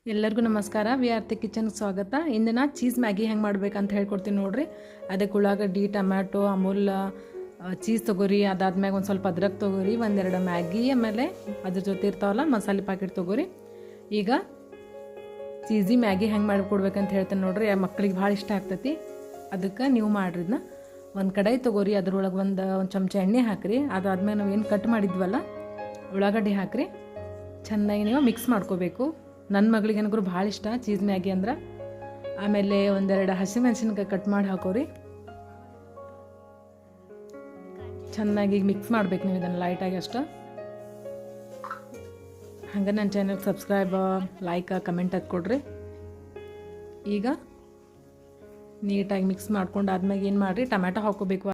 ಎಲ್ಲರಿಗೂ ನಮಸ್ಕಾರ. ವಿ ಆರ್ತಿ ಕಿಚನ್ಗೆ ಸ್ವಾಗತ. ಇಂದಿನ ಚೀಸ್ ಮ್ಯಾಗಿ ಹೆಂಗೆ ಮಾಡ್ಬೇಕಂತ ಹೇಳ್ಕೊಡ್ತೀನಿ ನೋಡಿರಿ. ಅದಕ್ಕೆ ಉಳ್ಳಾಗಡ್ಡಿ, ಟೊಮ್ಯಾಟೊ, ಅಮೂಲ್ ಚೀಸ್ ತೊಗೋರಿ. ಅದಾದ್ಮ್ಯಾಗ ಒಂದು ಸ್ವಲ್ಪ ಅದ್ರಕ್ ತೊಗೋರಿ, ಒಂದೆರಡು ಮ್ಯಾಗಿ, ಆಮೇಲೆ ಅದ್ರ ಜೊತೆ ಇರ್ತಾವಲ್ಲ ಮಸಾಲೆ ಪ್ಯಾಕೆಟ್ ತೊಗೋರಿ. ಈಗ ಚೀಸಿ ಮ್ಯಾಗಿ ಹೆಂಗೆ ಮಾಡಿಕೊಡ್ಬೇಕಂತ ಹೇಳ್ತೇನೆ ನೋಡಿರಿ. ಮಕ್ಳಿಗೆ ಭಾಳ ಇಷ್ಟ ಆಗ್ತೈತಿ. ಅದಕ್ಕೆ ನೀವು ಮಾಡಿದ್ನ ಒಂದು ಕಡಾಯಿ ತೊಗೋರಿ. ಅದ್ರೊಳಗೆ ಒಂದು ಚಮಚ ಎಣ್ಣೆ ಹಾಕಿರಿ. ಅದಾದ್ಮೇಲೆ ನಾವು ಏನು ಕಟ್ ಮಾಡಿದ್ವಲ್ಲ ಉಳ್ಳಾಗಡ್ಡಿ ಹಾಕಿರಿ. ಚೆನ್ನಾಗಿ ನೀವು ಮಿಕ್ಸ್ ಮಾಡ್ಕೋಬೇಕು. ನನ್ನ ಮಗಳಿಗೆ ಏನಾದ್ರು ಭಾಳ ಇಷ್ಟ ಚೀಸ್ ಮ್ಯಾಗಿ ಅಂದ್ರೆ. ಆಮೇಲೆ ಒಂದೆರಡು ಹಸಿಮೆಣಸಿನ್ಕಾಯಿ ಕಟ್ ಮಾಡಿ ಹಾಕೋರಿ. ಚೆನ್ನಾಗಿ ಮಿಕ್ಸ್ ಮಾಡ್ಬೇಕು ನೀವು ಇದನ್ನು ಲೈಟಾಗಿ ಅಷ್ಟು. ಹಂಗೆ ನನ್ನ ಚಾನಲ್ಗೆ ಸಬ್ಸ್ಕ್ರೈಬ್, ಲೈಕ್, ಕಮೆಂಟ್ ಅದು ಕೊಡ್ರಿ. ಈಗ ನೀಟಾಗಿ ಮಿಕ್ಸ್ ಮಾಡ್ಕೊಂಡು ಆದ್ಮೇಲೆ ಏನು ಮಾಡಿರಿ, ಟೊಮ್ಯಾಟೊ ಹಾಕೋಬೇಕು.